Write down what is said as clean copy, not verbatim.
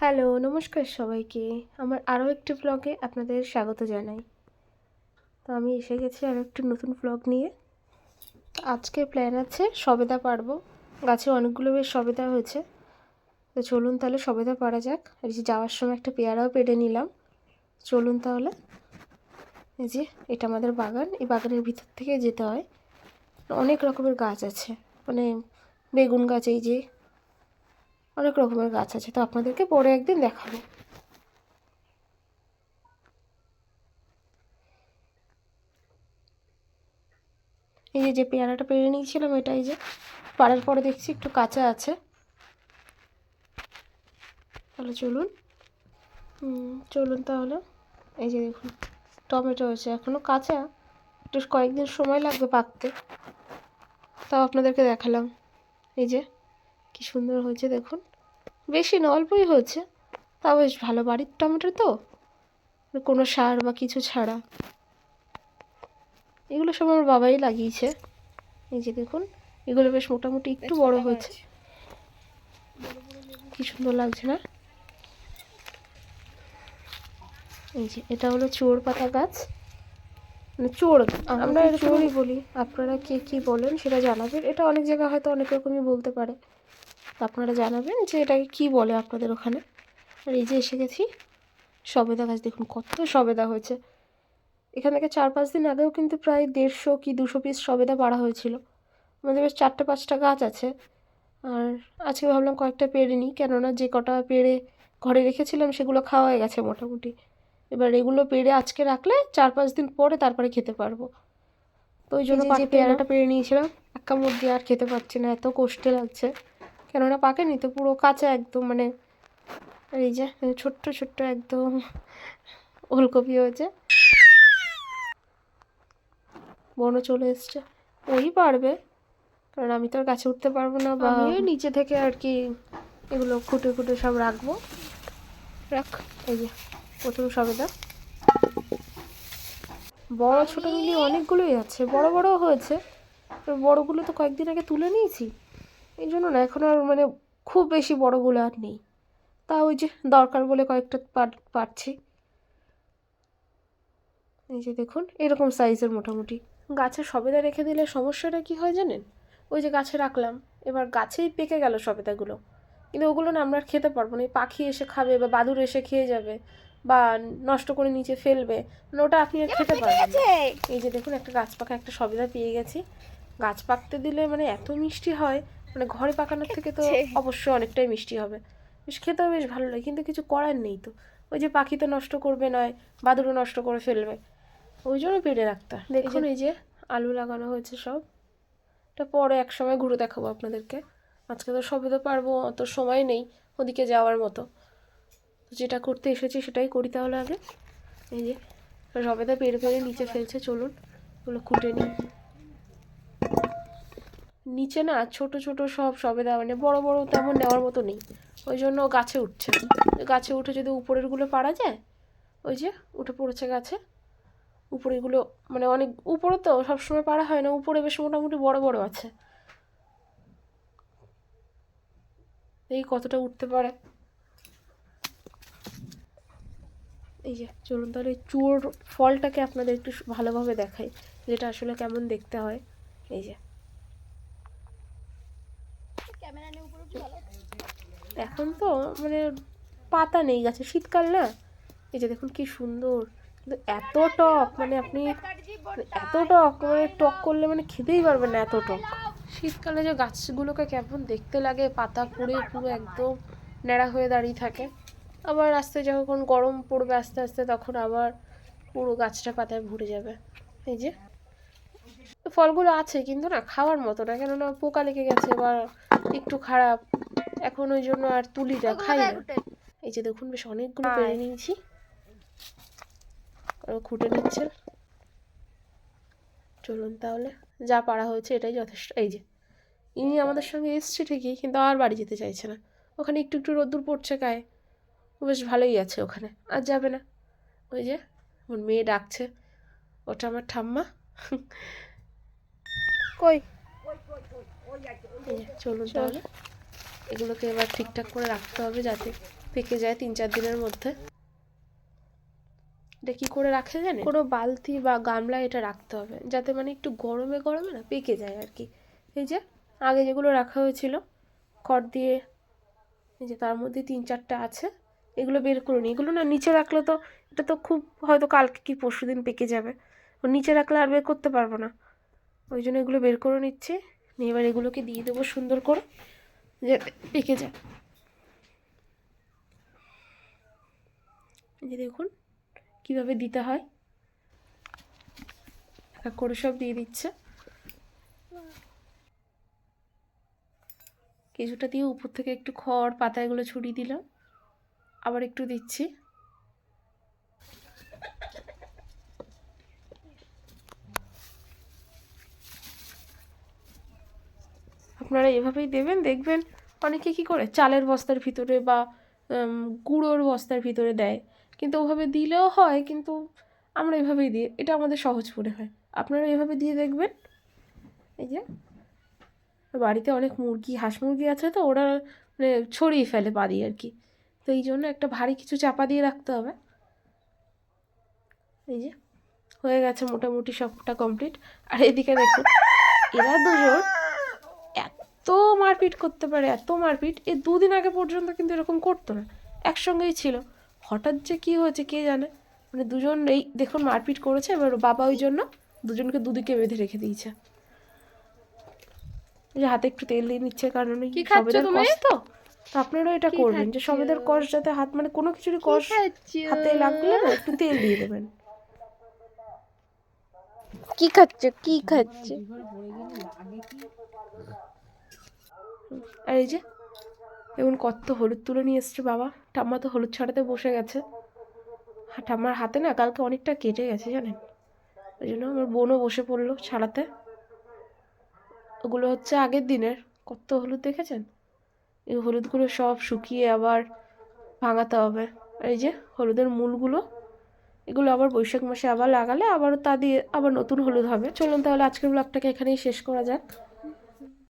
Hello, নমস্কার সবাইকে। আমার আরও একটি ব্লগে আপনাদের স্বাগত জানাই। তো আমি এসে গেছি আরও একটি নতুন ব্লগ নিয়ে। আজকে প্ল্যান আছে সবেদা পাড়বো। গাছে অনেকগুলো বেশ সবেদা হয়েছে। তো চলুন তাহলে সবেদা পাড়া যাক। আর এই যে যাওয়ার সময় একটা পেয়ারাও পেড়ে নিলাম। চলুন তাহলে। এই যে এটা আমাদের বাগান। এই বাগানের ভিতর থেকে যেতে হয়। অনেক রকমের গাছ আছে, মানে বেগুন গাছ, এই যে অনেক রকমের গাছ আছে। তো আপনাদেরকে পরে একদিন দেখাবো। এই যে পেয়ারাটা পেরে নিয়েছিলাম, এটা এই যে পাড়ার পরে দেখছি একটু কাঁচা আছে। তাহলে চলুন চলুন তাহলে। এই যে দেখুন টমেটো হয়েছে, এখনও কাঁচা, একটু কয়েকদিন সময় লাগবে পাকতে, তাও আপনাদেরকে দেখালাম। এই যে কি সুন্দর হয়েছে দেখুন, বেশি না, অল্পই হয়েছে, তাও বেশ ভালো। বাড়ির টমেটো তো, কোনো সার বা কিছু ছাড়া। এগুলো সব আমার বাবাই লাগিয়েছে। এই যে দেখুন এগুলো বেশ মোটামুটি একটু বড় হয়েছে, কি সুন্দর লাগছে না? এই যে এটা হলো চোর পাতা গাছ, মানে চোর, আমরা চোরই বলি, আপনারা কে কী বলেন সেটা জানাবেন। এটা অনেক জায়গায় হয়তো অনেক রকমই বলতে পারে, আপনারা জানাবেন যে এটাকে কী বলে আপনাদের ওখানে। আর এই যে এসে গেছি সবেদা গাছ, দেখুন কত সবেদা হয়েছে। এখান থেকে 4-5 দিন আগেও কিন্তু প্রায় 150 কি 200 পিস সবেদা পাড়া হয়েছিল। আমাদের বেশ 4-5টা গাছ আছে। আর আজকে ভাবলাম কয়েকটা পেড়ে নিই, কেননা যে কটা পেড়ে ঘরে রেখেছিলাম সেগুলো খাওয়া হয়ে গেছে মোটামুটি। এবার এগুলো পেড়ে আজকে রাখলে 4-5 দিন পরে তারপরে খেতে পারবো। তো ওই জন্য যে পেয়ারাটা পেড়ে নিয়েছিলাম, এক কামড় দিয়ে আর খেতে পারছি না, এত কষ্টে লাগছে, কেননা পাকেনি তো, পুরো কাঁচা একদম। মানে এই যে ছোট্ট ছোট্ট একদম ওলকপি হয়েছে, বনও চলে এসছে। ওই পারবে, কারণ আমি তো আর গাছে উঠতে পারবো না, বা নিচে থেকে আর কি এগুলো খুঁটে খুঁটে সব রাখবো। রাখ। এই যে প্রথম সবেদা, বড় ছোট মিলিয়ে অনেকগুলোই আছে, বড় বড়ও হয়েছে। বড়গুলো তো কয়েকদিন আগে তুলে নিয়েছি, এই জন্য না এখন আর মানে খুব বেশি বড়গুলো আর নেই। তা ওই যে দরকার বলে কয়েকটা পারছি। এই যে দেখুন এরকম সাইজের মোটামুটি। গাছে সবেদা রেখে দিলে সমস্যাটা কি হয় জানেন? ওই যে গাছে রাখলাম, এবার গাছেই পেকে গেল সবেদাগুলো, কিন্তু ওগুলো না আমরা খেতে পারবো না। পাখি এসে খাবে, বা বাদুড় এসে খেয়ে যাবে, বা নষ্ট করে নিচে ফেলবে, মানে ওটা আপনি আর খেতে পারবেন না। এই যে দেখুন একটা গাছ পাকা একটা সবেদা পেয়ে গেছি। গাছ পাকতে দিলে মানে এত মিষ্টি হয়, মানে ঘরে পাকানোর থেকে তো অবশ্যই অনেকটাই মিষ্টি হবে, বেশ খেতেও বেশ ভালো লাগে, কিন্তু কিছু করার নেই তো। ওই যে পাখি তো নষ্ট করবে নয়, বাদুড়ও নষ্ট করে ফেলবে, ওই জন্য পেড়ে রাখতে। দেখুন এই যে আলু লাগানো হয়েছে সব, এটা পরে এক সময় ঘুরে দেখাবো আপনাদেরকে। আজকে তো সবেদা পারবো, অত সময় নেই ওদিকে যাওয়ার মতো। যেটা করতে এসেছি সেটাই করি তাহলে আগে। এই যে সবেদা পেড়ে পেড়ে নিচে ফেলছে, চলুন ওগুলো খুঁটে নিই। নিচে না ছোট ছোট সব সবেদা, মানে বড় বড় তেমন নেওয়ার মতো নেই, ওই জন্য গাছে উঠছে। গাছে উঠে যদি উপরেরগুলো পারা যায়, ওই যে উঠে পড়েছে গাছে উপরেগুলো, মানে অনেক উপরে তো সবসময় পারা হয় না, উপরে বেশ মোটামুটি বড় বড় আছে, এই কতটা উঠতে পারে। এই যে চলুন তাহলে চুয়োর ফলটাকে আপনাদের একটু ভালোভাবে দেখাই, যেটা আসলে কেমন দেখতে হয়। এই যে এখন তো মানে পাতা নেই গাছে, শীতকাল না। এই যে দেখুন কি সুন্দর, কিন্তু এত টক, মানে আপনি এত টক, মানে টক করলে মানে খেতেই পারবেন না, এত টক। শীতকালে যে গাছগুলোকে কেমন দেখতে লাগে, পাতা পুড়ে পুরো একদম ন্যাড়া হয়ে দাঁড়িয়ে থাকে। আবার আস্তে যখন গরম পড়বে আস্তে আস্তে, তখন আবার পুরো গাছটা পাতায় ভরে যাবে। এই যে ফলগুলো আছে, কিন্তু না খাওয়ার মতো না, কেননা পোকা লেগে গেছে বা একটু খারাপ, এখন ওই জন্য আর তুলি না, খাই না। এই যে দেখুন বেশ অনেকগুলো পেরে নিয়েছি, খুঁটে নিচ্ছে। চলুন তাহলে, যা পারা হয়েছে এটাই যথেষ্ট। এই যে ইনি আমাদের সঙ্গে এসছে ঠিকই, কিন্তু আর বাড়ি যেতে চাইছে না, ওখানে একটু একটু রোদ্দুর পড়ছে গায়ে, ও বেশ ভালোই আছে ওখানে, আর যাবে না। ওই যে ওর মেয়ে ডাকছে, ওটা আমার ঠাম্মা। কই চলুন তাহলে, এগুলোকে এবার ঠিকঠাক করে রাখতে হবে যাতে পেকে যায় 3-4 দিনের মধ্যে। এটা কী করে রাখে জানেন? কোনো বালতি বা গামলায় এটা রাখতে হবে, যাতে মানে একটু গরমে গরমে না পেকে যায় আর কি। এই যে আগে যেগুলো রাখা হয়েছিল খড় দিয়ে, এই যে তার মধ্যে 3-4টা আছে, এগুলো বের করে নিই। এগুলো না নিচে রাখলে তো এটা তো খুব হয়তো কালকে কি পরশু দিন পেকে যাবে, নিচে রাখলে আর বের করতে পারবো না, ওই জন্য এগুলো বের করে নিচ্ছি। নিয়ে এবার এগুলোকে দিয়ে দেবো সুন্দর করে, যাতে পেকে যায়। এই যে দেখুন কীভাবে দিতে হয়, এক এক করে সব দিয়ে দিচ্ছে। কিছুটা দিয়ে উপর থেকে একটু খড় পাতা এগুলো ছড়িয়ে দিলাম, আবার একটু দিচ্ছি। আপনারা এভাবেই দেবেন, দেখবেন অনেকে কি করে চালের বস্তার ভিতরে বা গুঁড়োর বস্তার ভিতরে দেয়, কিন্তু ওভাবে দিলেও হয়, কিন্তু আমরা এভাবেই দিই, এটা আমাদের সহজ মনে হয়। আপনারা এভাবে দিয়ে দেখবেন। এই যে বাড়িতে অনেক মুরগি হাঁস মুরগি আছে, তো ওরা মানে ছড়িয়ে ফেলে পা দিয়ে আর কি, তো এই জন্য একটা ভারী কিছু চাপা দিয়ে রাখতে হবে। এই যে হয়ে গেছে মোটামুটি সবটা কমপ্লিট। আর এদিকে দেখুন এরা দুজন এত মারপিট করতে পারে, এত মারপিট, এই 2 দিন আগে পর্যন্ত কিন্তু এরকম করতো না, একসঙ্গেই ছিল। হঠাৎ যে কী হয়েছে কে জানে, মানে দুজন এই দেখুন মারপিট করেছে, এবার বাবা ওই জন্য দুজনকে দুদিকে বেঁধে রেখে দিয়েছে। যে হাতে একটু তেল দিয়ে নিচ্ছে, কারণ সবেদের কষ তো আপনারাও এটা করবেন, যে সবেদের কষ যাতে হাত মানে কোনো কিছুরই কষ হাতে লাগলে না একটু তেল দিয়ে দেবেন। কি খাচ্ছে কি খাচ্ছে? আর এই যে দেখুন কত হলুদ তুলে নিয়ে এসছে বাবা, ঠাম্মা তো হলুদ ছড়াতে বসে গেছে। ঠাম্মার হাতে না কালকে অনেকটা কেটে গেছে জানেন, ওই জন্য আমার বোনও বসে পড়লো ছাড়াতে। ওগুলো হচ্ছে আগের দিনের, কত হলুদ দেখেছেন, এই হলুদগুলো সব শুকিয়ে আবার ভাঙাতে হবে। আর এই যে হলুদের মূলগুলো, এগুলো আবার বৈশাখ মাসে আবার লাগালে আবার তা দিয়ে আবার নতুন হলুদ হবে। চলুন তাহলে আজকের ব্লগটাকে এখানেই শেষ করা যাক।